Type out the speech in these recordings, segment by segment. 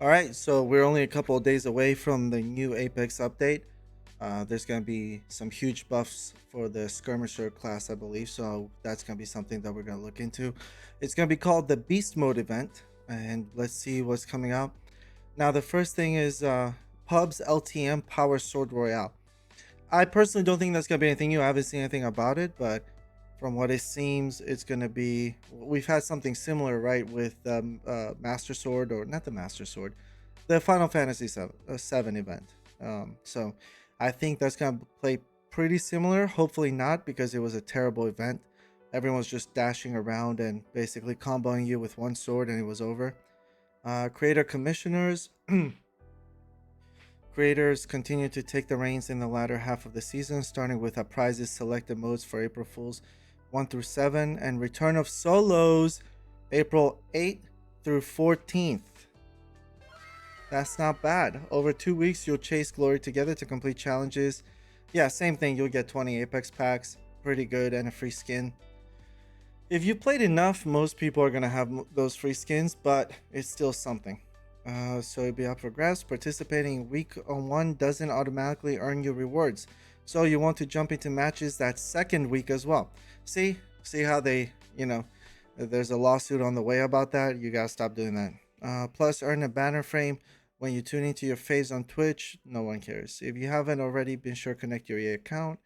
All right, so we're only a couple of days away from the new Apex update. There's going to be some huge buffs for the skirmisher class, I believe. So that's going to be something that we're going to look into. It's going to be called the Beast Mode event, and let's see what's coming out. Now, the first thing is Pub's LTM Power Sword Royale. I personally don't think that's going to be anything new. I haven't seen anything about it, but from what it seems, it's going to be. We've had something similar, right, with Master Sword, or not the Master Sword, the Final Fantasy 7 event. So I think that's going to play pretty similar. Hopefully not, because it was a terrible event. Everyone's just dashing around and basically comboing you with one sword, and it was over. Creator commissioners. Creators continue to take the reins in the latter half of the season, starting with a prizes selected modes for April Fools 1 through 7 and Return of Solos April 8th through 14th. That's not bad. Over 2 weeks, you'll chase glory together to complete challenges. Yeah, same thing. You'll get 20 Apex packs. Pretty good, and a free skin. If you played enough, most people are going to have those free skins, but it's still something. So it'll be up for grabs. Participating week on one doesn't automatically earn you rewards. So you want to jump into matches that second week as well. See how they, there's a lawsuit on the way about that. You gotta stop doing that. Plus, earn a banner frame when you tune into your face on Twitch. No one cares. If you haven't already, be sure to connect your EA account.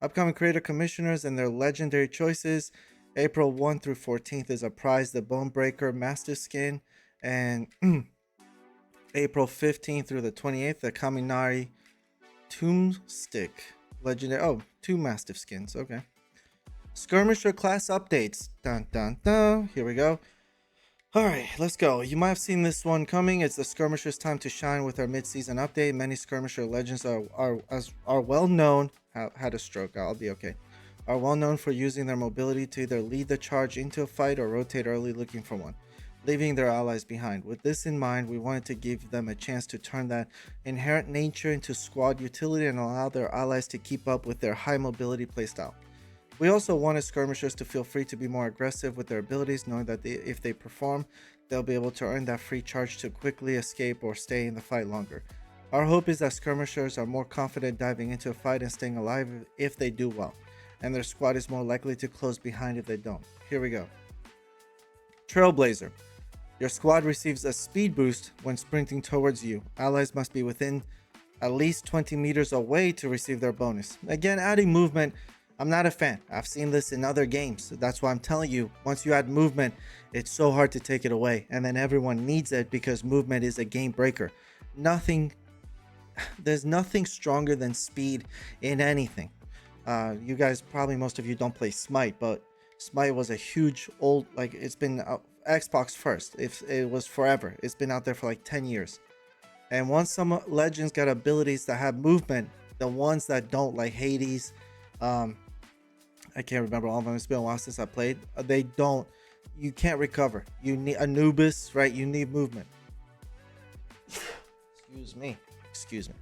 Upcoming creator commissioners and their legendary choices. April 1 through 14th is a prize, the Bonebreaker Master Skin, and April 15th through the 28th, the Kaminari Tombstick legendary. Oh, two Mastiff skins. Okay. Skirmisher class updates. Dun dun dun. Here we go. All right, let's go. You might have seen this one coming. It's the Skirmisher's time to shine with our mid-season update. Many Skirmisher legends are well known. Had a stroke. I'll be okay. Are well known for using their mobility to either lead the charge into a fight or rotate early looking for one, leaving their allies behind. With this in mind, we wanted to give them a chance to turn that inherent nature into squad utility and allow their allies to keep up with their high mobility playstyle. We also wanted skirmishers to feel free to be more aggressive with their abilities, knowing that if they perform, they'll be able to earn that free charge to quickly escape or stay in the fight longer. Our hope is that skirmishers are more confident diving into a fight and staying alive if they do well, and their squad is more likely to close behind if they don't. Here we go. Trailblazer. Your squad receives a speed boost when sprinting towards you. Allies must be within at least 20 meters away to receive their bonus. Again, adding movement, I'm not a fan. I've seen this in other games. That's why I'm telling you, once you add movement, it's so hard to take it away. And then everyone needs it because movement is a game breaker. There's nothing stronger than speed in anything. You guys, probably most of you don't play Smite, but Smite was a huge old, it's been Xbox first. If it was forever, it's been out there for like 10 years. And once some legends got abilities that have movement, the ones that don't, like Hades, I can't remember all of them. It's been a while since I played. They don't. You can't recover. You need Anubis, right? You need movement. Excuse me.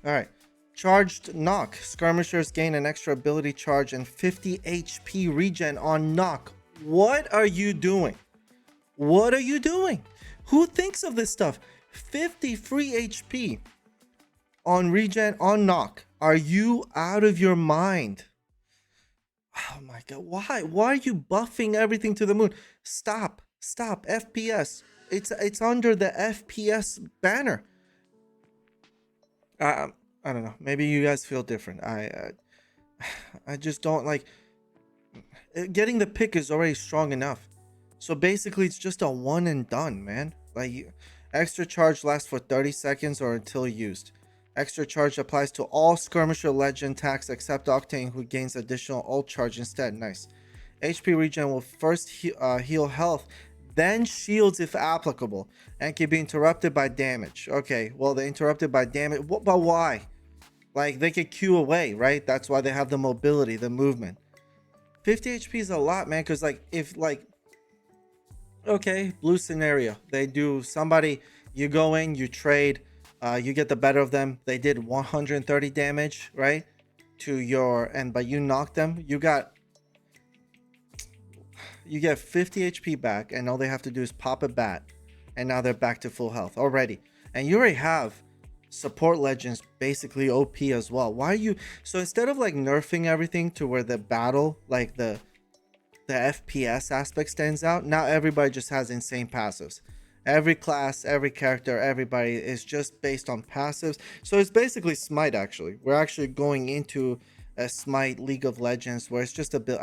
All right. Charged knock. Skirmishers gain an extra ability charge and 50 HP regen on knock. What are you doing? What are you doing? Who thinks of this stuff? 50 free HP on regen on knock. Are you out of your mind? Oh my god, why? Why are you buffing everything to the moon? Stop. FPS. It's under the FPS banner. I don't know. Maybe you guys feel different. I just don't like getting the pick is already strong enough. So basically it's just a one and done, man. Like extra charge lasts for 30 seconds or until used. Extra charge applies to all skirmisher legend attacks except Octane, who gains additional ult charge instead. Nice. HP regen will first heal health, then shields if applicable, and can be interrupted by damage. Okay, well, they're interrupted by damage. But why? Like, they could Q away, right? That's why they have the mobility, the movement. 50 HP is a lot, man, because, okay, blue scenario. They do somebody, you go in, you trade, you get the better of them. They did 130 damage, right? But you knocked them. You get 50 HP back, and all they have to do is pop a bat and now they're back to full health already. And you already have support legends basically OP as well. Why are you so instead of like nerfing everything to where the battle, like the FPS aspect stands out, now everybody just has insane passives. Every class, every character, everybody is just based on passives. So it's basically Smite actually. We're actually going into a Smite League of Legends where it's just a bit.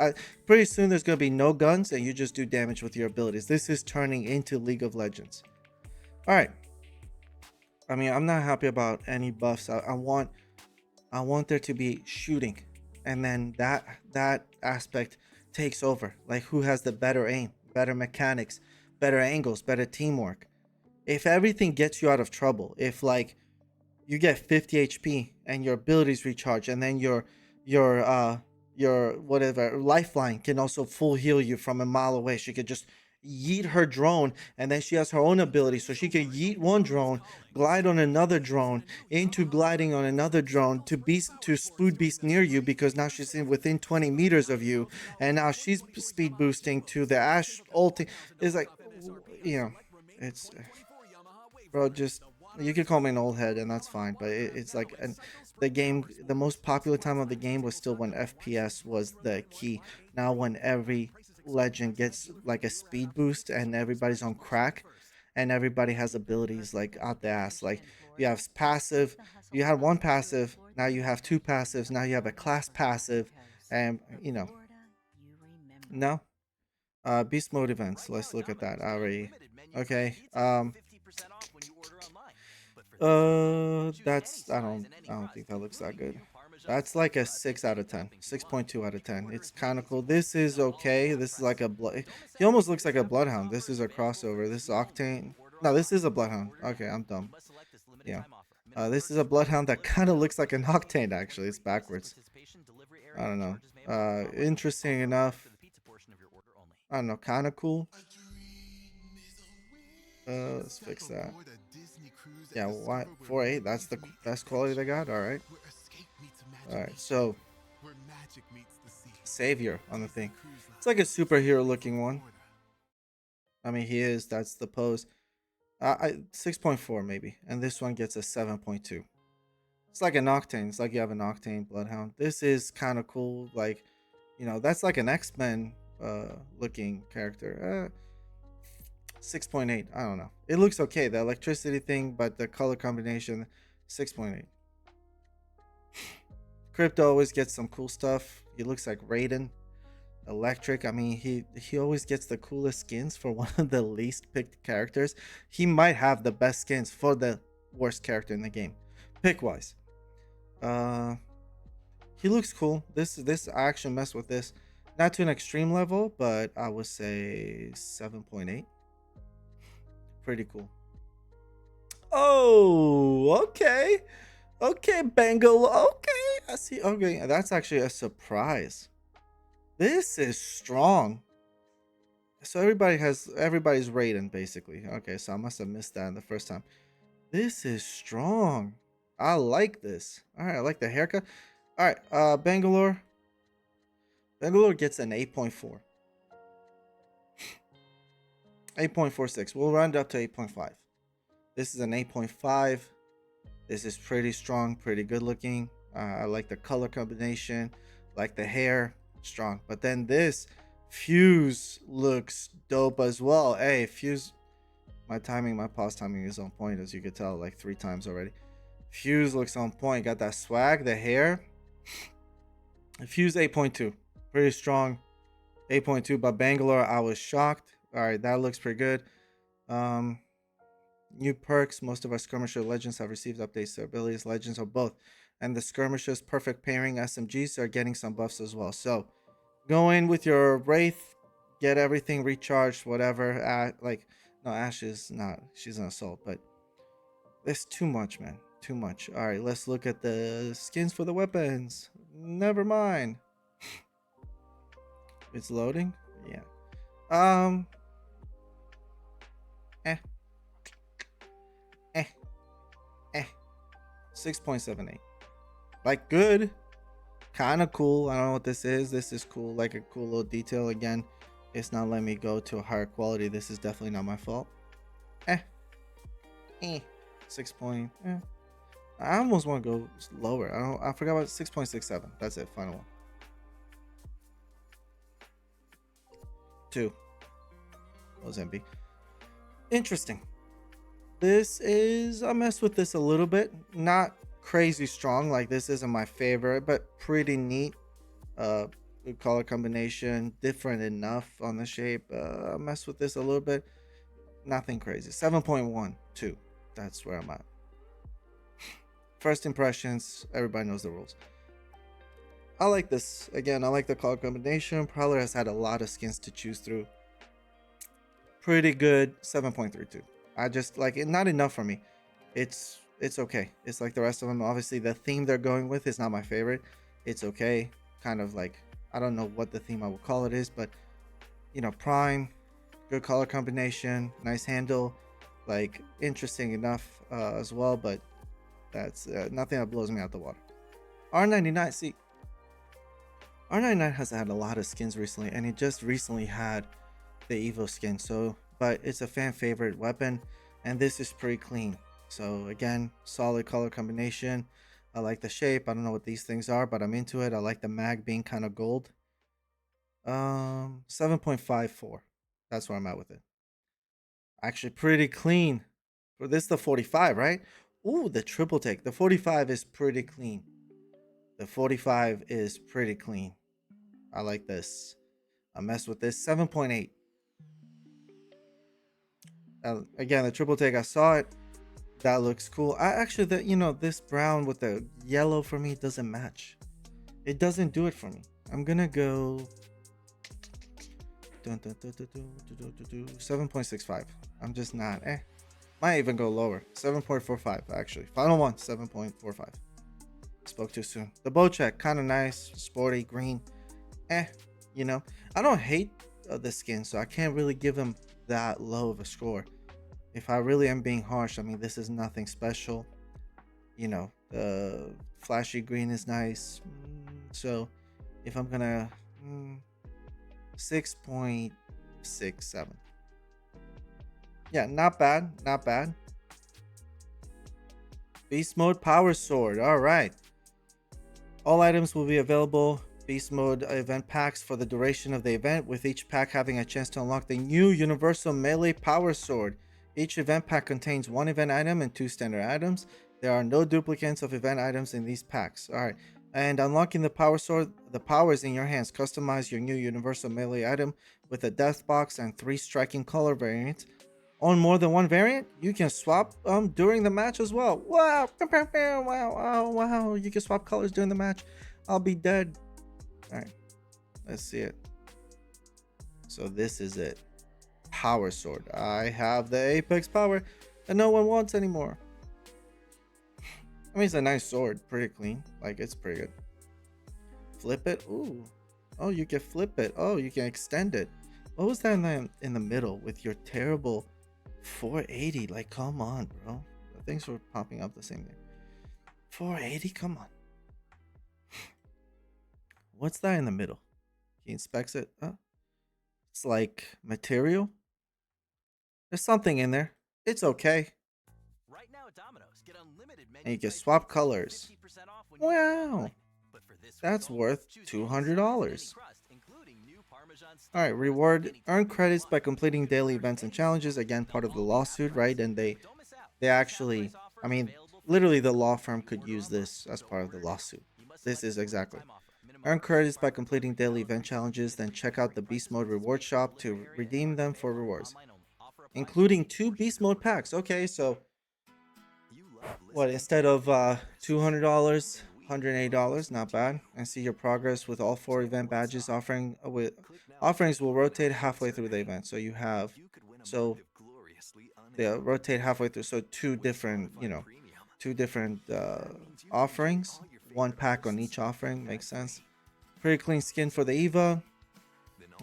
Pretty soon there's going to be no guns and you just do damage with your abilities. This is turning into League of Legends. All right. I mean, I'm not happy about any buffs. I want there to be shooting, and then that aspect takes over. Like who has the better aim, better mechanics, better angles, better teamwork. If everything gets you out of trouble, if like you get 50 HP and your abilities recharge, and then your whatever lifeline can also full heal you from a mile away. She could just yeet her drone, and then she has her own ability, so she could yeet one drone, glide on another drone, into gliding on another drone to spood beast near you, because now she's within 20 meters of you, and now she's speed boosting to the Ashe ulti. It's like, you know, it's bro, just you could call me an old head and that's fine, but it's like the game, the most popular time of the game was still when FPS was the key. Now when every legend gets like a speed boost and everybody's on crack and everybody has abilities like out the ass, like you have passive, you had one passive, now you have two passives, now you have a class passive, and you know. No, beast mode events, let's look at that already. Okay, that's I don't think that looks that good. That's like a 6 out of 10, 6.2 out of 10. It's kind of cool. This is okay. This is like a blood. He almost looks like a bloodhound. This is a crossover. This is Octane. No, this is a bloodhound. Okay, I'm dumb. Yeah. This is a bloodhound that kind of looks like an Octane. Actually, it's backwards. I don't know. Interesting enough. I don't know. Kind of cool. Let's fix that. Yeah, what 4.8? That's the best quality they got. All right. All right. So, Savior on the thing. It's like a superhero looking one. I mean, he is. That's the pose. 6.4 maybe, and this one gets a 7.2. It's like an Octane. It's like you have an Octane Bloodhound. This is kind of cool. Like, you know, that's like an X-Men looking character. 6.8. I don't know. It looks okay. The electricity thing, but the color combination, 6.8. Crypto always gets some cool stuff. He looks like Raiden. Electric. I mean, he always gets the coolest skins for one of the least picked characters. He might have the best skins for the worst character in the game, pick wise. He looks cool. This I actually mess with this, not to an extreme level, but I would say 7.8. Pretty cool. Oh, okay. Okay, Bengal. Okay, I see. Okay, that's actually a surprise. This is strong. So everybody's Raiden basically. Okay, so I must have missed that in the first time. This is strong. I like this. All right, I like the haircut. All right, Bangalore. Bangalore gets an 8.4. 8.46. We'll round up to 8.5. This is an 8.5. This is pretty strong, pretty good looking. I like the color combination, like the hair, strong. But then this Fuse looks dope as well. Hey, Fuse, my pause timing is on point, as you could tell like 3 times already. Fuse looks on point. Got that swag, the hair. Fuse 8.2, pretty strong. 8.2, but Bangalore, I was shocked. All right, that looks pretty good. New perks. Most of our skirmisher legends have received updates to their abilities. Legends are both, and the skirmishers perfect pairing SMGs are getting some buffs as well. So go in with your Wraith, get everything recharged, whatever. Like, no, Ashe is not. She's an assault, but it's too much, man. Too much. All right, let's look at the skins for the weapons. Never mind. It's loading. Yeah. 6.78. Like, good. Kind of cool. I don't know what this is. This is cool. Like a cool little detail. Again, it's not letting me go to a higher quality. This is definitely not my fault. 6 point. I almost want to go lower. I forgot about 6.67. That's it. Final one. 2. Ozempic. Interesting. This is, I messed with this a little bit. Not crazy strong. Like, this isn't my favorite, but pretty neat. Good color combination. Different enough on the shape. I messed with this a little bit. Nothing crazy. 7.12. That's where I'm at. First impressions, everybody knows the rules. I like this. Again, I like the color combination. Prowler has had a lot of skins to choose through. Pretty good. 7.32. I just like it. Not enough for me. It's okay. It's like the rest of them. Obviously, the theme they're going with is not my favorite. It's okay. Kind of like, I don't know what the theme I would call it is, but you know, Prime, good color combination, nice handle, like interesting enough as well, but that's nothing that blows me out the water. R99, see, R99 has had a lot of skins recently, and it just recently had the Evo skin, so, but it's a fan favorite weapon, and this is pretty clean. So again, solid color combination. I like the shape. I don't know what these things are, but I'm into it. I like the mag being kind of gold. 7.54. That's where I'm at with it. Actually pretty clean. For this, the 45, right? Ooh, the triple take. The 45 is pretty clean. The 45 is pretty clean. I like this. I messed with this. 7.8. Again, the triple take, I saw it. That looks cool. I actually, this brown with the yellow for me doesn't match. It doesn't do it for me. I'm gonna go 7.65. I'm just not. Might even go lower. 7.45 actually. Final one. 7.45. Spoke too soon. The bow check, kind of nice, sporty, green. I don't hate the skin, so I can't really give him that low of a score. If I really am being harsh, I mean, this is nothing special. The flashy green is nice. So if I'm gonna 6.67. Yeah, not bad. Not bad. Beast mode power sword. All right. All items will be available Beast mode event packs for the duration of the event, with each pack having a chance to unlock the new universal melee power sword. Each event pack contains 1 event item and 2 standard items. There are no duplicates of event items in these packs. All right. And unlocking the power sword, the power is in your hands. Customize your new universal melee item with a death box and 3 striking color variants. On more than 1 variant, you can swap during the match as well. Wow. Wow. You can swap colors during the match. I'll be dead. All right. Let's see it. So this is it. Power sword. I have the Apex power that no one wants anymore. I mean, it's a nice sword. Pretty clean. Like, it's pretty good. Flip it. Ooh. Oh, you can flip it. Oh, you can extend it. What was that in the middle with your terrible 480? Like, come on, bro. Things were popping up the same thing. 480? Come on. What's that in the middle? He inspects it. Oh. It's like material. There's something in there. It's okay. Right now at Domino's, get unlimited menu And you can price swap deals, colors. 50% off when you Wow. But for this That's week worth only, choose $200. crust, including new Parmesan All right, stuffed reward crust earn anytime credits you by want. completing daily events and challenges. Again, part of the lawsuit, right? And they actually, I mean, literally the law firm could use this as part of the lawsuit. This is exactly. Earn credits by completing daily event challenges, then check out the Beast Mode reward shop to redeem them for rewards, including 2 Beast Mode packs. Okay, so what, instead of $200, $180, not bad. And see your progress with all 4 event badges. Offerings will rotate halfway through the event. So you have, so they'll rotate halfway through. So 2 different, 2 different offerings. 1 pack on each offering. Makes sense. Pretty clean skin for the Eva.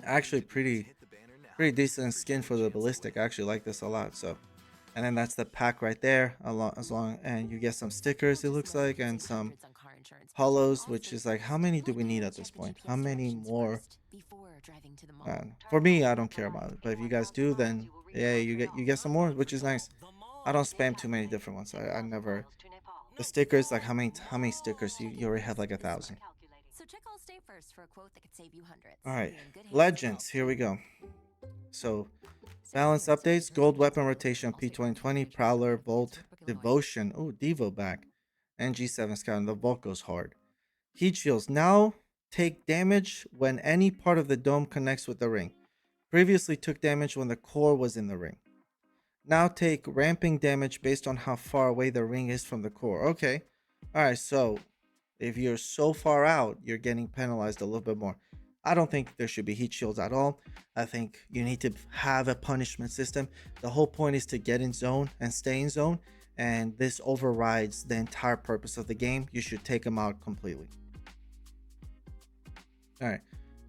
Actually pretty decent skin for the ballistic. I actually like this a lot. So, and then that's the pack right there, and you get some stickers, it looks like, and some hollows, which is like, how many do we need at this point? How many more? For me, I don't care about it, but if you guys do, then yeah, you get some more, which is nice. I don't spam too many different ones. I never. The stickers, like how many stickers? You already have like 1,000. So check All State first for a quote that could save you hundreds. All right, Be in good hands with Legends. Here we Allstate. go. So balance updates: Gold weapon rotation, P2020, Prowler, Volt, Devotion. Oh, Devo back, and G7 Scout. And the Volt goes hard. Heat shields now take damage when any part of the dome connects with the ring. Previously took damage when the core was in the ring. Now take ramping damage based on how far away the ring is from the core. Okay. Alright, so if you're so far out, you're getting penalized a little bit more. I don't think there should be heat shields at all. I think you need to have a punishment system. The whole point is to get in zone and stay in zone, and this overrides the entire purpose of the game. You should take them out completely. Alright.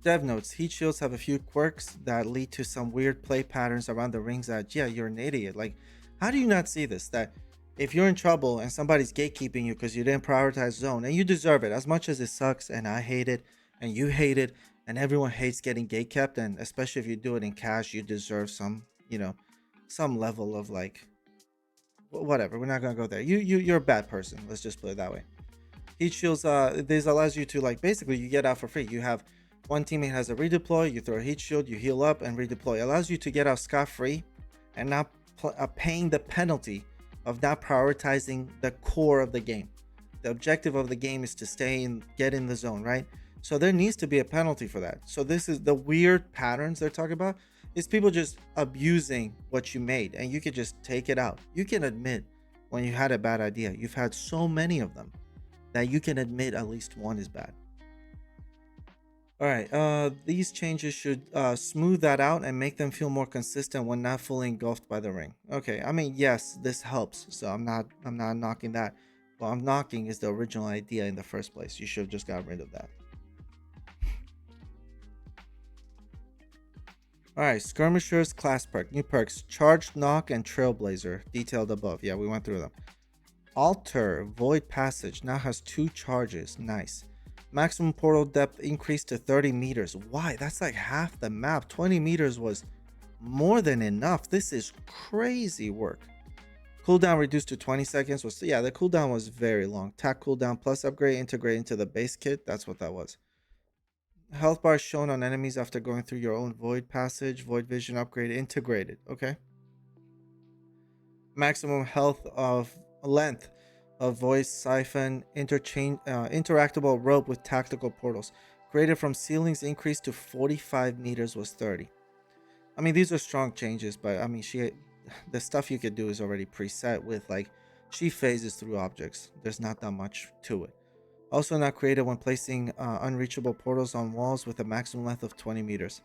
Dev notes: heat shields have a few quirks that lead to some weird play patterns around the rings that, yeah, you're an idiot. Like, how do you not see this? That if you're in trouble and somebody's gatekeeping you because you didn't prioritize zone, and you deserve it as much as it sucks, and I hate it, and you hate it, and everyone hates getting gate kept, and especially if you do it in cash, you deserve some, some level of like, whatever. We're not gonna go there. You're a bad person. Let's just put it that way. Heat shields, this allows you to, like, basically you get out for free. You have one teammate has a redeploy, you throw a heat shield, you heal up and redeploy. It allows you to get out scot-free and not paying the penalty of not prioritizing the core of the game. The objective of the game is to stay and get in the zone, right? So there needs to be a penalty for that. So this is the weird patterns they're talking about, is people just abusing what you made, and you can just take it out. You can admit when you had a bad idea. You've had so many of them that you can admit at least one is bad. All right, these changes should smooth that out and make them feel more consistent when not fully engulfed by the ring. Okay, I mean, yes, this helps, so I'm not knocking that. What I'm knocking is the original idea in the first place. You should have just got rid of that. All right, Skirmishers class perk, new perks: Charged Knock and Trailblazer, detailed above. Yeah, we went through them. Alter Void Passage now has 2 charges. Nice. Maximum portal depth increased to 30 meters. Why? That's like half the map. 20 meters was more than enough. This is crazy work. Cooldown reduced to 20 seconds. Yeah, the cooldown was very long. Tack cooldown plus upgrade integrate into the base kit. That's what that was. Health bar shown on enemies after going through your own void passage. Void vision upgrade integrated. Okay. Maximum health of length of voice siphon interactable rope with tactical portals created from ceilings increased to 45 meters was 30. I mean, these are strong changes, but I mean, the stuff you could do is already preset with, like, she phases through objects. There's not that much to it. Also not created when placing unreachable portals on walls with a maximum length of 20 meters.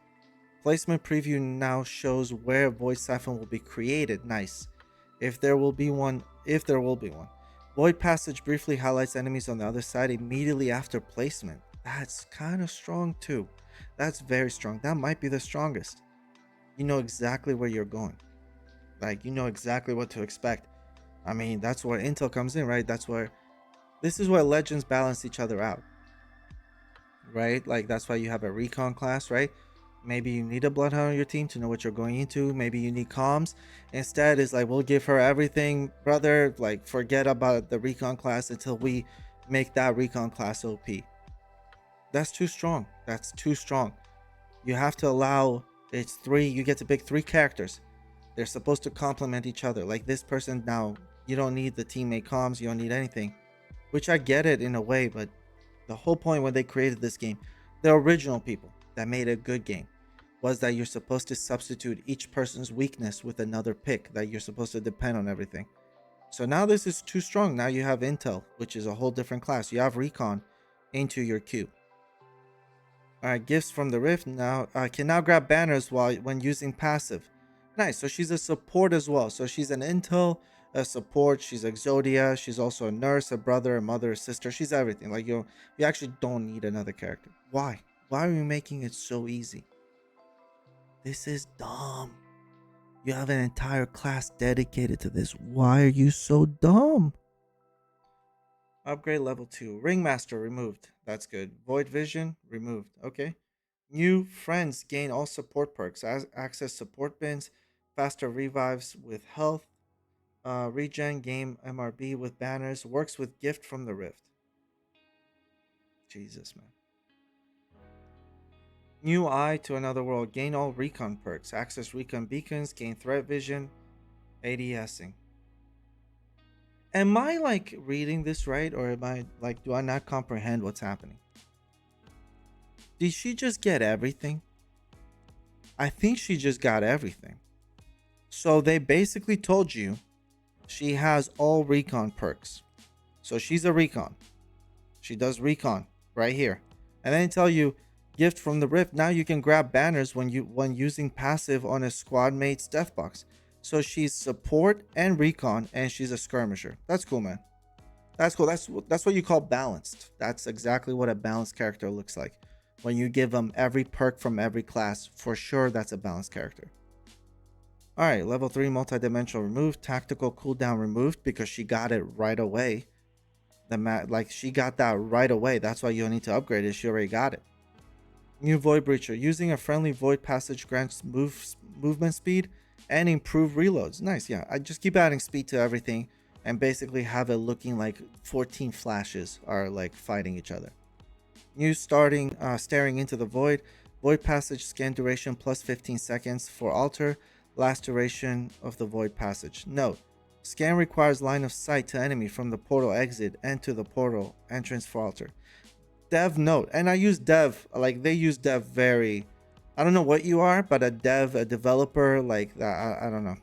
Placement preview now shows where void siphon will be created. Nice. If there will be one. Void passage briefly highlights enemies on the other side immediately after placement. That's kind of strong too. That's very strong. That might be the strongest. You know exactly where you're going. Like, you know exactly what to expect. I mean, that's where intel comes in, right? This is where legends balance each other out. Right? Like, that's why you have a recon class, right? Maybe you need a bloodhound on your team to know what you're going into. Maybe you need comms. Instead, it's like, we'll give her everything, brother. Like, forget about the recon class until we make that recon class OP. That's too strong. That's too strong. You have to allow, it's 3, you get to pick 3 characters. They're supposed to complement each other. Like, this person now, you don't need the teammate comms, you don't need anything. Which I get it in a way, but the whole point when they created this game, the original people that made a good game, was that you're supposed to substitute each person's weakness with another pick, that you're supposed to depend on everything. So now this is too strong. Now you have intel, which is a whole different class. You have recon into your queue. Alright, gifts from the rift. Now I can now grab banners when using passive. Nice. So she's a support as well. So she's an intel, a support. She's Exodia. She's also a nurse, a brother, a mother, a sister. She's everything. Like, you actually don't need another character. Why? Why are we making it so easy? This is dumb. You have an entire class dedicated to this. Why are you so dumb? Upgrade level 2. Ringmaster removed. That's good. Void Vision removed. Okay. New friends gain all support perks. Access support bins. Faster revives with health. Regen game MRB with banners. Works with gift from the Rift. Jesus, man. New Eye to Another World. Gain all recon perks. Access recon beacons. Gain threat vision. ADSing. Am I like reading this right, or am I like, do I not comprehend what's happening? Did she just get everything? I think she just got everything. So they basically told you she has all recon perks. So she's a recon. She does recon right here. And then tell you gift from the Rift. Now you can grab banners when using passive on a squad mate's death box. So she's support and recon, and she's a skirmisher. That's cool, man. That's cool. That's what you call balanced. That's exactly what a balanced character looks like. When you give them every perk from every class, for sure that's a balanced character. Alright, level 3 multi-dimensional removed, tactical cooldown removed because she got it right away. She got that right away. That's why you don't need to upgrade it. She already got it. New Void Breacher. Using a friendly void passage grants movement speed and improve reloads. Nice, yeah. I just keep adding speed to everything and basically have it looking like 14 flashes are like fighting each other. New staring into the void. Void passage scan duration plus 15 seconds for altar. Last duration of the void passage. Note, scan requires line of sight to enemy from the portal exit and to the portal entrance for altar. Dev note, and I use dev, like they use dev very, I don't know what you are, but a developer, like I don't know.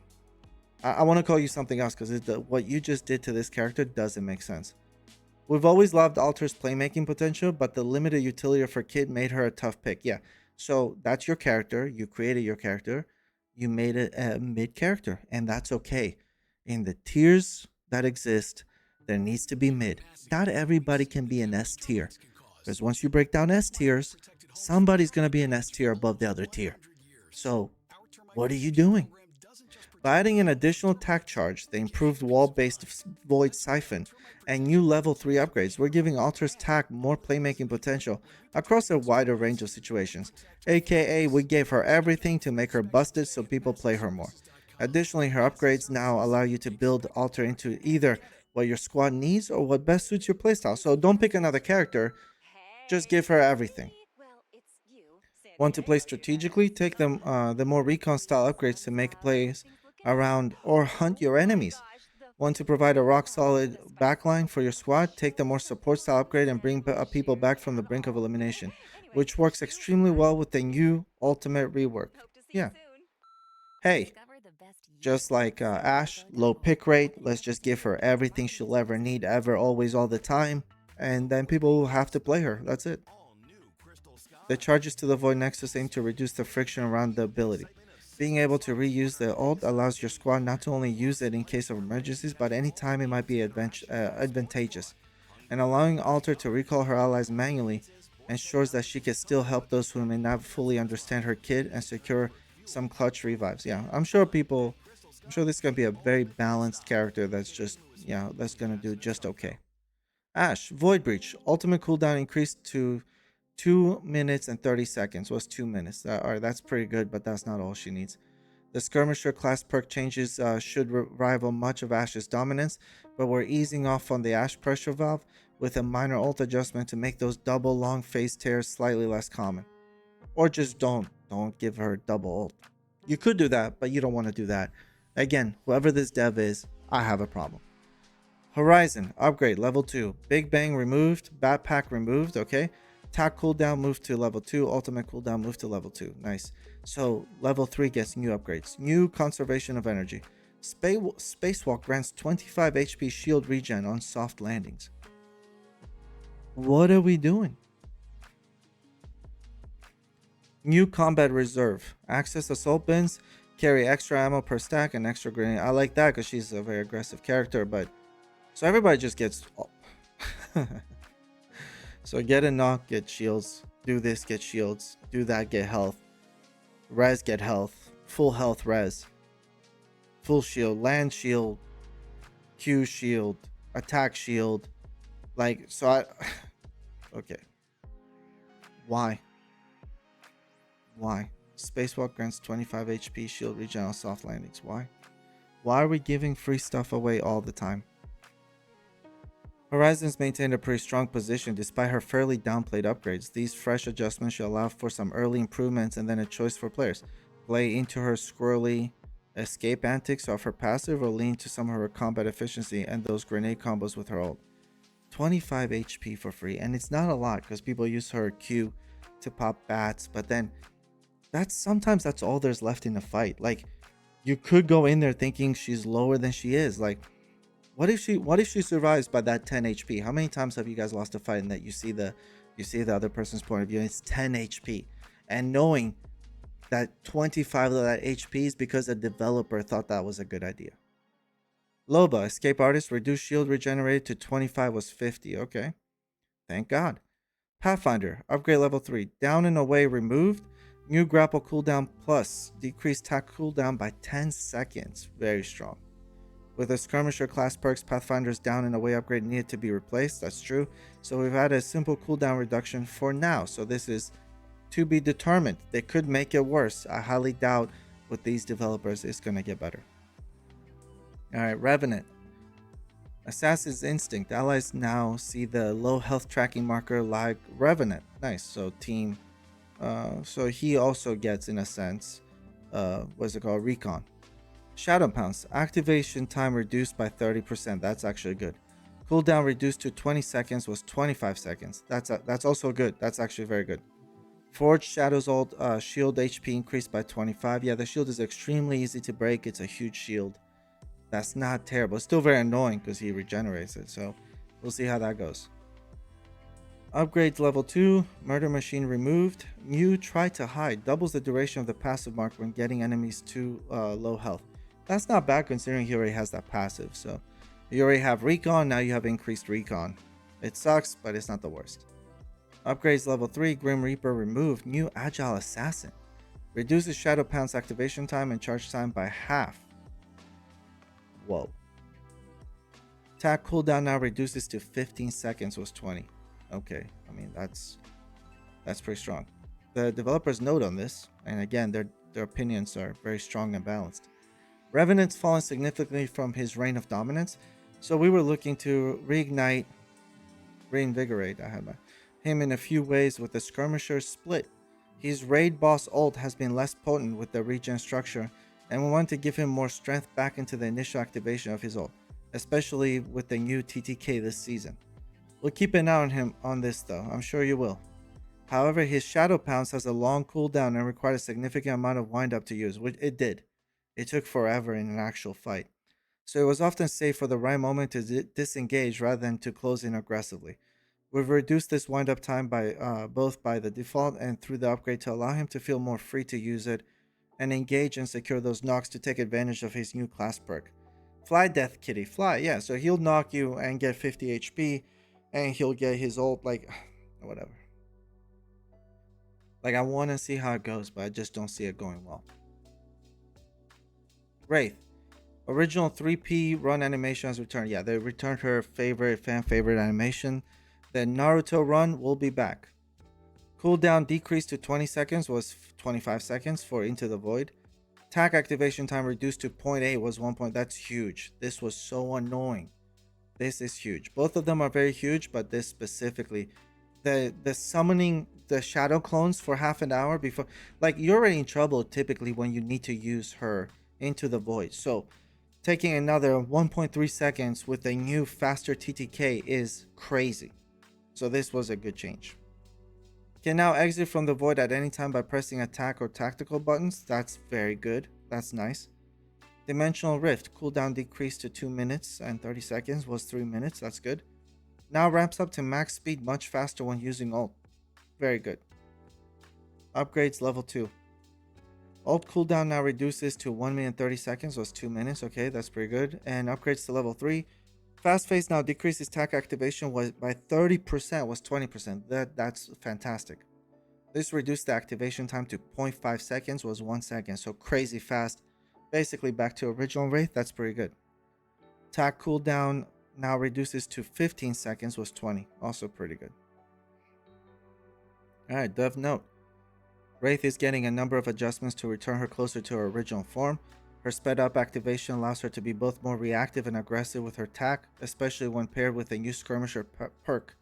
I want to call you something else because what you just did to this character doesn't make sense. We've always loved Altar's playmaking potential, but the limited utility of her kit made her a tough pick. Yeah, so that's your character. You created your character. You made it a mid character, and that's okay. In the tiers that exist, there needs to be mid. Not everybody can be an S tier, because once you break down S tiers, somebody's going to be an S tier above the other tier. So, what are you doing? By adding an additional attack charge, the improved wall-based Void Siphon, and new level 3 upgrades, we're giving Altar's attack more playmaking potential across a wider range of situations. AKA, we gave her everything to make her busted so people play her more. Additionally, her upgrades now allow you to build Altar into either what your squad needs or what best suits your playstyle. So don't pick another character, just give her everything. Want to play strategically? Take them the more recon style upgrades to make plays around or hunt your enemies. Want to provide a rock solid backline for your squad? Take the more support style upgrade and bring people back from the brink of elimination, which works extremely well with the new ultimate rework. Yeah. Hey, just like Ashe, low pick rate. Let's just give her everything she'll ever need, ever, always, all the time, and then people will have to play her. That's it. The charges to the Void Nexus aim to reduce the friction around the ability. Being able to reuse the ult allows your squad not to only use it in case of emergencies, but anytime it might be advantageous. And allowing Altar to recall her allies manually ensures that she can still help those who may not fully understand her kit and secure some clutch revives. Yeah, I'm sure this is going to be a very balanced character that's just, that's going to do just okay. Ashe, Void Breach. Ultimate cooldown increased to 2 minutes and 30 seconds. Was 2 minutes. Alright, that's pretty good, but that's not all she needs. The Skirmisher class perk changes should rival much of Ashe's dominance, but we're easing off on the Ashe pressure valve with a minor ult adjustment to make those double long phase tears slightly less common. Or just don't give her double ult. You could do that, but you don't want to do that. Again, whoever this dev is, I have a problem. Horizon, upgrade, level 2. Big Bang removed, Backpack removed, okay? Attack cooldown moved to level 2, ultimate cooldown moved to level 2. Nice. So, level 3 gets new upgrades. New conservation of energy. Spacewalk grants 25 HP shield regen on soft landings. What are we doing? New combat reserve. Access assault bins, carry extra ammo per stack and extra grenade. I like that because she's a very aggressive character, but so everybody just gets so get a knock, get shields. Do this, get shields. Do that, get health. Res, get health. Full health res. Full shield, land shield, Q shield, attack shield. Like, so I okay. Why? Spacewalk grants 25 HP shield regen on soft landings. Why? Why are we giving free stuff away all the time? Horizons maintained a pretty strong position despite her fairly downplayed upgrades. These fresh adjustments should allow for some early improvements and then a choice for players. Play into her squirrely escape antics off her passive or lean to some of her combat efficiency and those grenade combos with her ult. 25 HP for free, and it's not a lot because people use her Q to pop bats, but then sometimes that's all there's left in the fight. Like, you could go in there thinking she's lower than she is. Like, what if she survives by that 10 HP? How many times have you guys lost a fight and that you see the other person's point of view and it's 10 HP, and knowing that 25 of that HP is because a developer thought that was a good idea. Loba, escape artist, reduced shield regenerated to 25 was 50. Okay, thank God. Pathfinder, upgrade level 3, down and away removed. New grapple cooldown plus, decreased attack cooldown by 10 seconds. Very strong. With the skirmisher class perks, Pathfinder's down and away upgrade needed to be replaced. That's true. So we've had a simple cooldown reduction for now. So this is to be determined. They could make it worse. I highly doubt with these developers it's going to get better. Alright, Revenant. Assassin's Instinct. Allies now see the low health tracking marker like Revenant. Nice. So team. So he also gets, in a sense, what's it called? Recon. Shadow Pounce. Activation time reduced by 30%. That's actually good. Cooldown reduced to 20 seconds was 25 seconds. That's also good. That's actually very good. Forged Shadow's ult, shield HP increased by 25. Yeah, the shield is extremely easy to break. It's a huge shield. That's not terrible. It's still very annoying because he regenerates it. So we'll see how that goes. Upgrades level 2. Murder Machine removed. New Try to Hide. Doubles the duration of the passive mark when getting enemies to low health. That's not bad considering he already has that passive. So you already have Recon. Now you have increased Recon. It sucks, but it's not the worst. Upgrades level 3. Grim Reaper removed. New Agile Assassin. Reduces Shadow Pounce activation time and charge time by half. Whoa. Attack cooldown now reduces to 15 seconds was 20. Okay, I mean that's pretty strong. The developers note on this, and again their opinions are very strong and balanced. Revenant's fallen significantly from his reign of dominance, so we were looking to reinvigorate him in a few ways with the skirmisher split. His raid boss ult has been less potent with the regen structure, and we want to give him more strength back into the initial activation of his ult, especially with the new TTK this season. We'll keep an eye on him on this though, I'm sure you will. However, his Shadow Pounce has a long cooldown and required a significant amount of wind up to use, which it did. It took forever in an actual fight. So it was often safe for the right moment to disengage rather than to close in aggressively. We've reduced this wind up time by both by the default and through the upgrade to allow him to feel more free to use it and engage and secure those knocks to take advantage of his new class perk. Fly Death Kitty. Fly, yeah, so he'll knock you and get 50 HP and he'll get his ult, like, whatever. Like, I want to see how it goes, but I just don't see it going well. Wraith. Original 3P run animation has returned. Yeah, they returned her fan favorite animation. The Naruto run will be back. Cooldown decreased to 20 seconds was 25 seconds for Into the Void. Attack activation time reduced to 0.8 was 1 point. That's huge. This was so annoying. This is huge. Both of them are very huge, but this specifically, the summoning the shadow clones for half an hour before, like, you're already in trouble typically when you need to use her Into the Void. So taking another 1.3 seconds with a new faster TTK is crazy. So this was a good change. Can now exit from the void at any time by pressing attack or tactical buttons. That's very good. That's nice. Dimensional Rift. Cooldown decreased to 2 minutes and 30 seconds was 3 minutes. That's good. Now ramps up to max speed much faster when using ult. Very good. Upgrades level 2. Ult cooldown now reduces to 1 minute 30 seconds was 2 minutes. Okay, that's pretty good. And upgrades to level 3. Fast phase now decreases attack activation was by 30% was 20%. That's fantastic. This reduced the activation time to 0.5 seconds was 1 second. So crazy fast. Basically back to original Wraith. That's pretty good. Attack cooldown now reduces to 15 seconds was 20. Also pretty good. Alright, Dev Note. Wraith is getting a number of adjustments to return her closer to her original form. Her sped up activation allows her to be both more reactive and aggressive with her attack, especially when paired with a new skirmisher perk.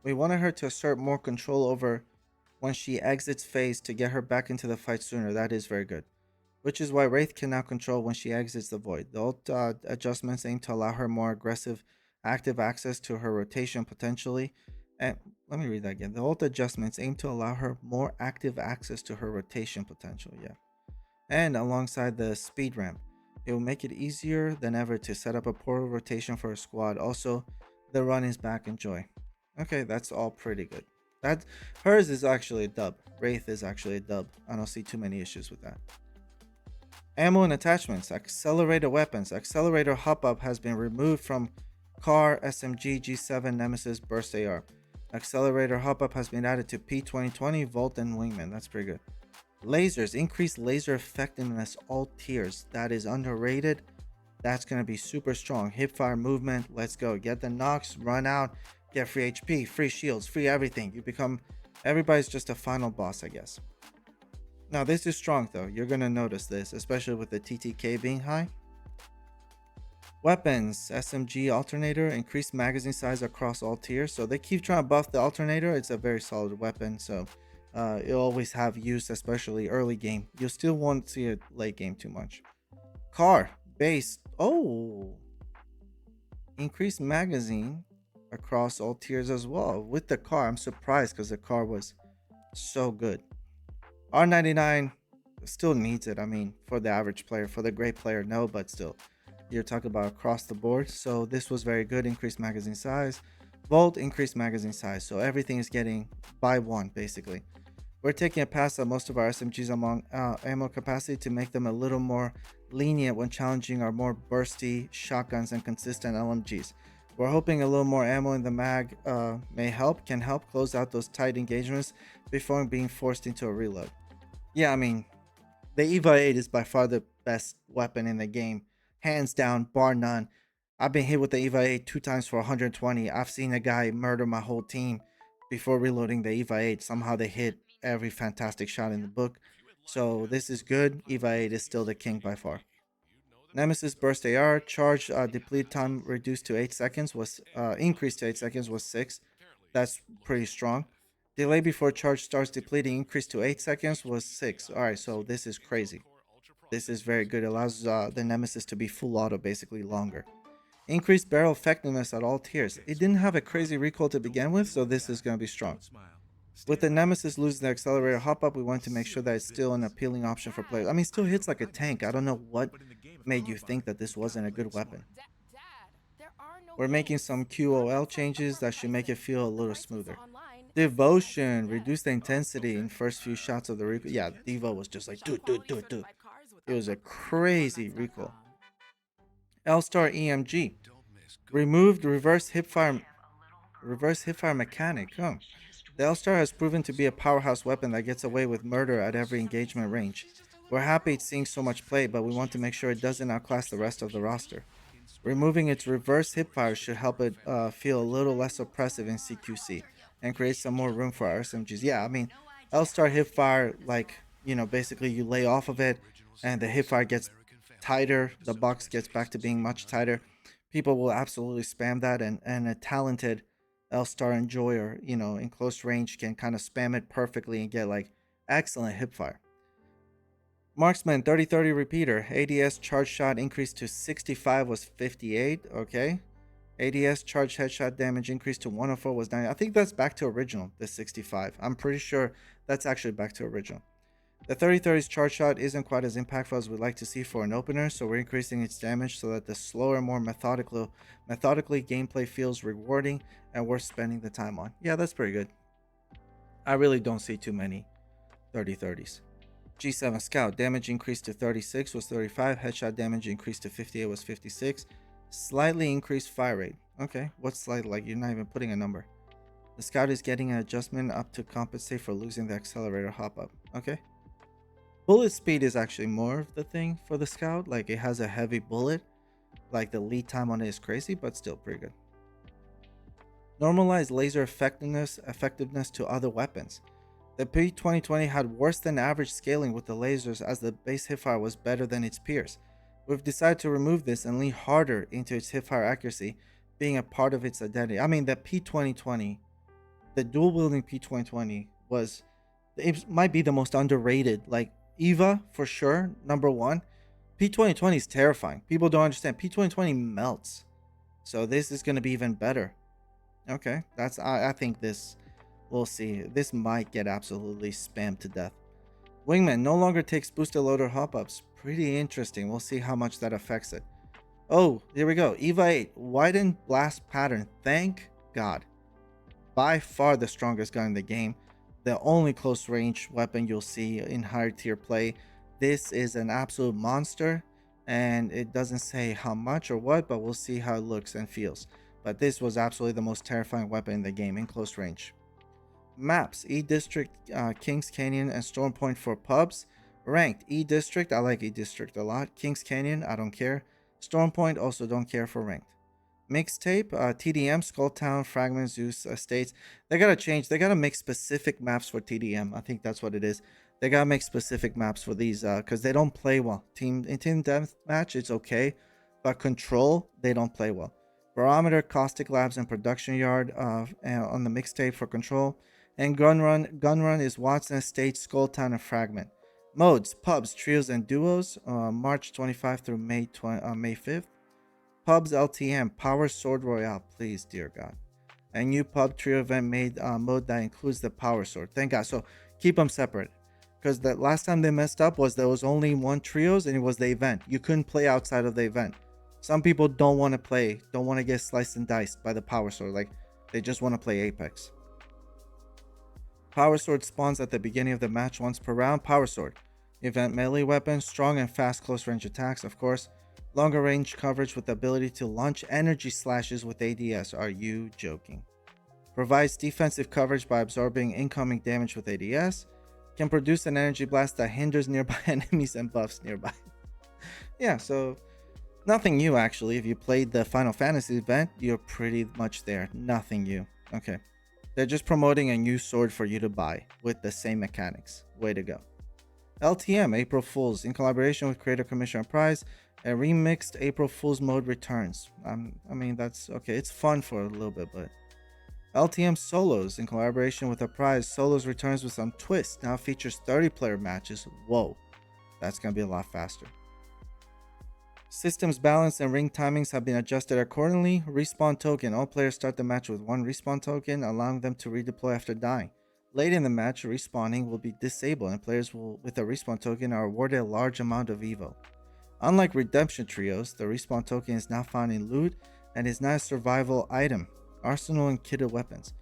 We wanted her to assert more control over when she exits phase to get her back into the fight sooner. That is very good. Which is why Wraith can now control when she exits the void. The ult adjustments aim to allow her more aggressive active access to her rotation potentially. And let me read that again. The ult adjustments aim to allow her more active access to her rotation potential. Yeah. And alongside the speed ramp, it will make it easier than ever to set up a portal rotation for a squad. Also, the run is back. Enjoy. Okay, that's all pretty good. That hers is actually a dub. Wraith is actually a dub. I don't see too many issues with that. Ammo and attachments. Accelerator weapons. Accelerator hop up has been removed from CAR, SMG, G7, Nemesis, Burst AR. Accelerator hop up has been added to P2020, Volt, and Wingman. That's pretty good. Lasers. Increased laser effectiveness all tiers. That is underrated. That's going to be super strong. Hipfire movement. Let's go. Get the knocks. Run out. Get free HP, free shields, free everything. You become... Everybody's just a final boss, I guess. Now, this is strong, though. You're going to notice this, especially with the TTK being high. Weapons. SMG alternator. Increased magazine size across all tiers. So they keep trying to buff the alternator. It's a very solid weapon. So you'll always have use, especially early game. You'll still won't see it late game too much. CAR. Base. Oh. Increased magazine across all tiers as well. With the CAR, I'm surprised because the CAR was so good. R99 still needs it. I mean, for the average player, for the great player, no, but still, you're talking about across the board. So this was very good. Increased magazine size. Volt, increased magazine size. So everything is getting by one, basically. We're taking a pass on most of our SMGs among ammo capacity to make them a little more lenient when challenging our more bursty shotguns and consistent LMGs. We're hoping a little more ammo in the mag can help close out those tight engagements before being forced into a reload. Yeah, I mean, the EVA 8 is by far the best weapon in the game. Hands down, bar none. I've been hit with the EVA 8 2 times for 120. I've seen a guy murder my whole team before reloading the EVA 8. Somehow they hit every fantastic shot in the book. So this is good. EVA 8 is still the king by far. Nemesis Burst AR charge deplete time reduced to 8 seconds was increased to 8 seconds was 6. That's pretty strong. Delay before charge starts depleting increased to 8 seconds was 6. Alright, so this is crazy. This is very good. It allows the Nemesis to be full auto basically longer. Increased barrel effectiveness at all tiers. It didn't have a crazy recoil to begin with, so this is going to be strong. With the Nemesis losing the accelerator hop up, we want to make sure that it's still an appealing option for players. I mean, it still hits like a tank. I don't know what made you think that this wasn't a good weapon. We're making some QOL changes that should make it feel a little smoother. Devotion. Reduce the intensity in first few shots of the recoil. Yeah, Devo was just like, do. It was a crazy recoil. L-Star EMG. Removed reverse hipfire mechanic. Oh. The L-Star has proven to be a powerhouse weapon that gets away with murder at every engagement range. We're happy it's seeing so much play, but we want to make sure it doesn't outclass the rest of the roster. Removing its reverse hipfire should help it feel a little less oppressive in CQC and create some more room for our SMGs. Yeah, I mean, L-Star hipfire, like, you know, basically you lay off of it and the hipfire gets tighter, the box gets back to being much tighter. People will absolutely spam that, and a talented L-Star enjoyer, you know, in close range can kind of spam it perfectly and get like excellent hipfire. Marksman 30-30 repeater. ADS charge shot increased to 65 was 58. Okay. ADS charge headshot damage increased to 104 was 90. I think that's back to original, the 65. I'm pretty sure that's actually back to original. The 30-30's charge shot isn't quite as impactful as we'd like to see for an opener, so we're increasing its damage so that the slower, more methodically gameplay feels rewarding and worth spending the time on. Yeah, that's pretty good. I really don't see too many 30-30s. G7 Scout. Damage increased to 36 was 35. Headshot damage increased to 58 was 56. Slightly increased fire rate. Okay, what's slight? Like, you're not even putting a number. The Scout is getting an adjustment up to compensate for losing the accelerator hop up. Okay. Bullet speed is actually more of the thing for the Scout. Like, it has a heavy bullet. Like, the lead time on it is crazy, but still pretty good. Normalized laser effectiveness to other weapons. The P2020 had worse than average scaling with the lasers as the base hipfire was better than its peers. We've decided to remove this and lean harder into its hipfire accuracy, being a part of its identity. I mean, the P2020, the dual wielding P2020 was, it might be the most underrated. Like Eva for sure, number one. P2020 is terrifying. People don't understand. P2020 melts. So this is going to be even better. Okay, I think this, we'll see. This might get absolutely spammed to death. Wingman no longer takes boosted loader hop-ups. Pretty interesting. We'll see how much that affects it. Oh, here we go. Eva 8, widened blast pattern. Thank God. By far the strongest gun in the game. The only close range weapon you'll see in higher tier play. This is an absolute monster, and it doesn't say how much or what, but we'll see how it looks and feels. But this was absolutely the most terrifying weapon in the game in close range. Maps: E District, Kings Canyon, and Storm Point for pubs. Ranked: E District, I like E District a lot. Kings Canyon, I don't care. Storm Point, also don't care for ranked. Mixtape, TDM, Skull Town, Fragment, Zeus, Estates. They gotta change. They gotta make specific maps for TDM. I think that's what it is. They gotta make specific maps for these because they don't play well. In team deathmatch, it's okay, but control, they don't play well. Barometer, Caustic Labs, and Production Yard on the mixtape for control. And Gun Run is Watson Estate, Skull Town, and Fragment. Modes: pubs, trios, and duos. March 25 through May 5th. Pubs LTM, Power Sword Royale. Please, dear God. A new pub trio event made mode that includes the Power Sword. Thank God. So keep them separate. Because the last time they messed up was there was only one trios and it was the event. You couldn't play outside of the event. Some people don't want to play, don't want to get sliced and diced by the Power Sword. Like, they just want to play Apex. Power Sword spawns at the beginning of the match once per round. Power Sword. Event melee weapon, strong and fast close range attacks, of course. Longer range coverage with the ability to launch energy slashes with ADS. Are you joking? Provides defensive coverage by absorbing incoming damage with ADS. Can produce an energy blast that hinders nearby enemies and buffs nearby. Yeah, so nothing new actually. If you played the Final Fantasy event, you're pretty much there. Nothing new. Okay. They're just promoting a new sword for you to buy with the same mechanics. Way to go. LTM, April Fools. In collaboration with Creator Commissioner Prize, a remixed April Fool's mode returns. I mean, that's okay. It's fun for a little bit, but LTM Solos, in collaboration with a Prize, Solos returns with some twists. Now features 30-player matches. Whoa, that's gonna be a lot faster. Systems balance and ring timings have been adjusted accordingly. Respawn token. All players start the match with one respawn token, allowing them to redeploy after dying. Late in the match, respawning will be disabled, and players with a respawn token are awarded a large amount of Evo. Unlike Redemption Trios, the respawn token is now found in loot and is not a survival item. Arsenal and kitted weapons.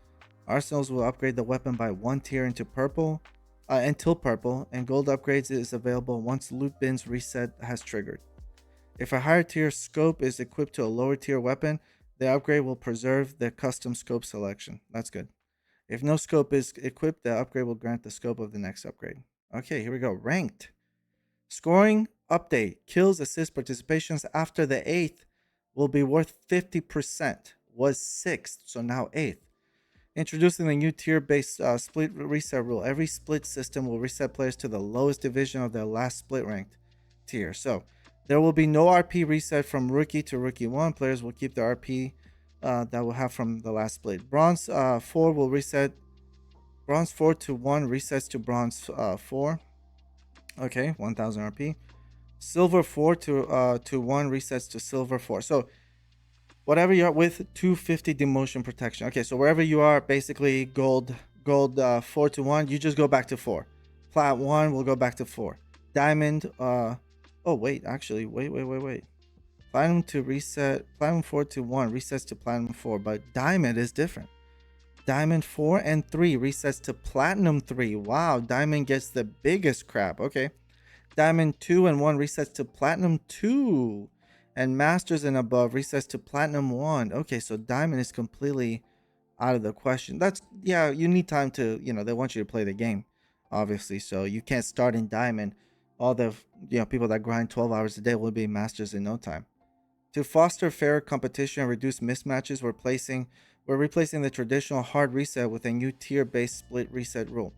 Arsenals will upgrade the weapon by one tier into purple, until purple, and gold upgrades is available once loot bins reset has triggered. If a higher tier scope is equipped to a lower tier weapon, the upgrade will preserve the custom scope selection. That's good. If no scope is equipped, the upgrade will grant the scope of the next upgrade. Okay, here we go. Ranked. Scoring update. Kills, assists, participations after the 8th will be worth 50%. Was 6th, so now 8th. Introducing the new tier-based split reset rule. Every split system will reset players to the lowest division of their last split ranked tier. So there will be no RP reset from rookie to rookie 1. Players will keep the RP that will have from the last split. Bronze 4 will reset. Bronze 4 to 1 resets to Bronze 4. Okay, 1000 RP. Silver 4 to 1 resets to Silver 4. So whatever you are with 250 demotion protection. Okay, so wherever you are, basically gold 4 to 1, you just go back to 4. Plat 1 will go back to 4. Diamond oh wait, actually wait. Platinum to reset, Platinum 4 to 1 resets to Platinum 4, but Diamond is different. Diamond 4 and 3 resets to Platinum 3. Wow, Diamond gets the biggest crap. Okay. Diamond 2 and 1 resets to Platinum 2. And Masters and above resets to Platinum 1. Okay, so Diamond is completely out of the question. That's, yeah, you need time to, they want you to play the game, obviously. So you can't start in Diamond. All the, people that grind 12 hours a day will be Masters in no time. To foster fair competition and reduce mismatches, we're replacing the traditional hard reset with a new tier-based split reset rule.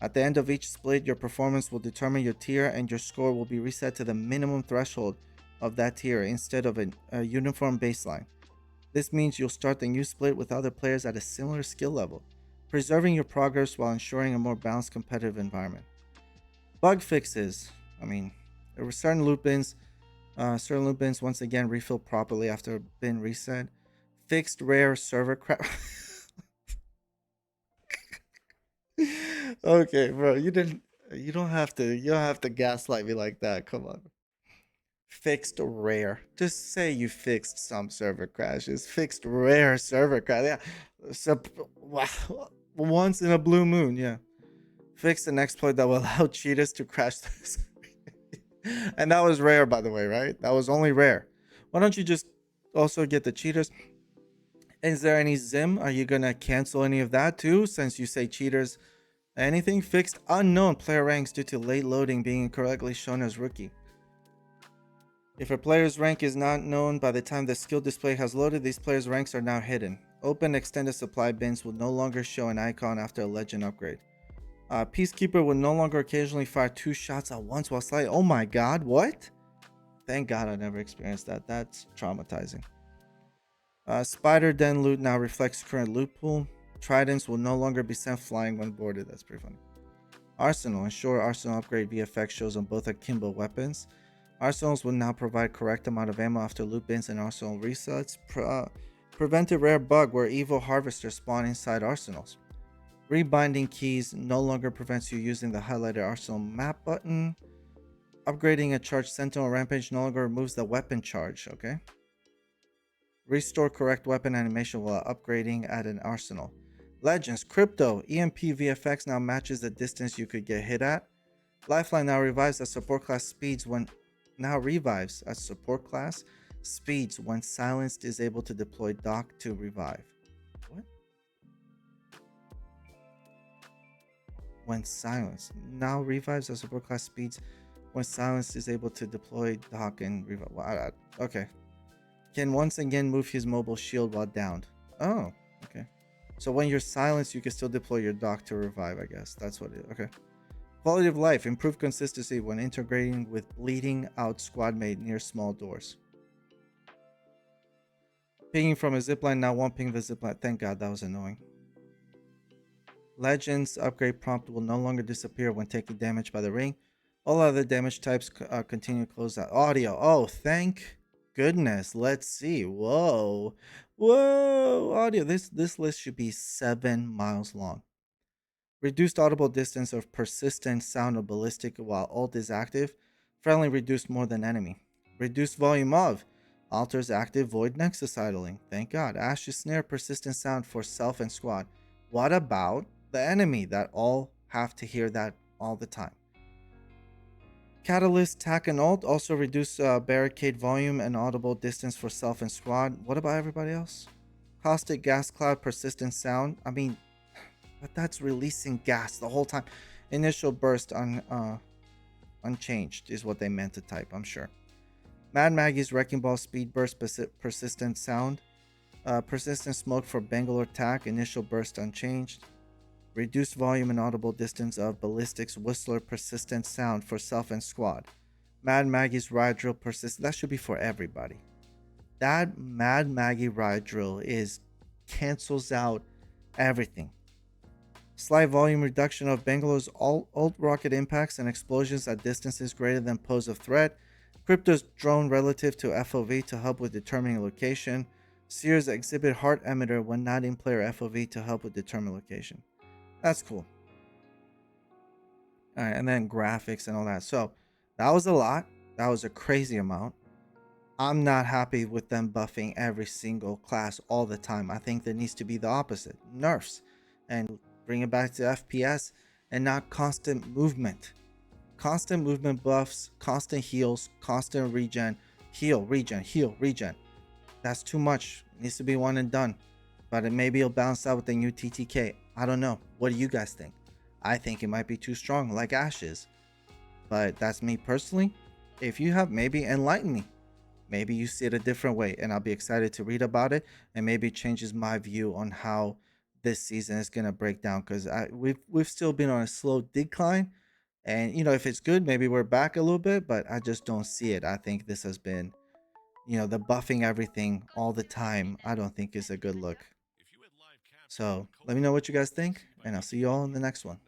At the end of each split, your performance will determine your tier and your score will be reset to the minimum threshold of that tier instead of a uniform baseline. This means you'll start the new split with other players at a similar skill level, preserving your progress while ensuring a more balanced competitive environment. Bug fixes. I mean, there were certain loot bins once again refill properly after bin reset. Fixed rare server crap. Okay, bro, you don't have to gaslight me like that. Come on. Fixed rare. Just say you fixed some server crashes. Fixed rare server crash. Yeah. So, once in a blue moon, yeah. Fixed an exploit that will allow cheaters to crash this. And that was rare, by the way, right? That was only rare. Why don't you just also get the cheaters? Is there any Zim? Are you gonna cancel any of that too? Since you say cheaters, anything fixed unknown player ranks due to late loading being incorrectly shown as rookie. If a player's rank is not known by the time the skill display has loaded, these players' ranks are now hidden. Open extended supply bins will no longer show an icon after a legend upgrade. Peacekeeper will no longer occasionally fire 2 shots at once while sliding. Oh my god, what? Thank god I never experienced that. That's traumatizing. Spider Den loot now reflects current loot pool. Tridents will no longer be sent flying when boarded. That's pretty funny. Arsenal. Ensure Arsenal upgrade VFX shows on both akimbo weapons. Arsenals will now provide correct amount of ammo after loot bins and arsenal resets. Prevented rare bug where evil harvesters spawn inside arsenals. Rebinding keys no longer prevents you using the highlighted arsenal map button. Upgrading a charged sentinel rampage no longer removes the weapon charge. Okay. Restore correct weapon animation while upgrading at an arsenal. Legends, Crypto, EMP VFX now matches the distance you could get hit at. Lifeline now revives at support class speeds when silenced is able to deploy dock to revive. What? When silenced. Now revives at support class speeds when silenced is able to deploy dock and revive. Okay. Can once again move his mobile shield while downed. Oh, okay. So when you're silenced, you can still deploy your dock to revive, I guess. That's what it is. Okay. Quality of life. Improved consistency when integrating with bleeding out squad mate near small doors. Pinging from a zipline now won't ping the zipline. Thank god, that was annoying. Legends upgrade prompt will no longer disappear when taking damage by the ring. All other damage types continue to close out. Audio. Oh, thank goodness. Let's see. Whoa. Audio. This list should be 7 miles long. Reduced audible distance of persistent sound of ballistic while ult is active. Friendly reduced more than enemy. Reduced volume of alters active void nexus idling. Thank god. Ash's snare persistent sound for self and squad. What about the enemy that all have to hear that all the time? Catalyst, tack, and ult also reduce barricade volume and audible distance for self and squad. What about everybody else? Caustic gas cloud, persistent sound. I mean, but that's releasing gas the whole time. Initial burst unchanged is what they meant to type, I'm sure. Mad Maggie's Wrecking Ball speed burst, persistent sound. Persistent smoke for Bangalore tack, initial burst unchanged. Reduced volume and audible distance of Ballistics Whistler persistent sound for self and squad. Mad Maggie's Riot Drill persistent. That should be for everybody. That Mad Maggie Riot Drill cancels out everything. Slight volume reduction of Bangalore's ult rocket impacts and explosions at distances greater than pose of threat. Crypto's drone relative to FOV to help with determining location. Sears exhibit heart emitter when not in player FOV to help with determining location. That's cool. Alright, and then graphics and all that. So that was a lot. That was a crazy amount. I'm not happy with them buffing every single class all the time. I think there needs to be the opposite. Nerfs. And bring it back to FPS and not constant movement. Constant movement buffs, constant heals, constant regen. Heal, regen, heal, regen. That's too much. It needs to be one and done. But maybe it'll balance out with the new TTK. I don't know. What do you guys think? I think it might be too strong, like Ashes. But that's me personally. If you have, maybe enlighten me. Maybe you see it a different way, and I'll be excited to read about it. And maybe it changes my view on how this season is gonna break down. Because we've still been on a slow decline, And you know, if it's good, maybe we're back a little bit, but I just don't see it. I think this has been, you know, the buffing everything all the time. I don't think is a good look. So let me know what you guys think, and I'll see you all in the next one.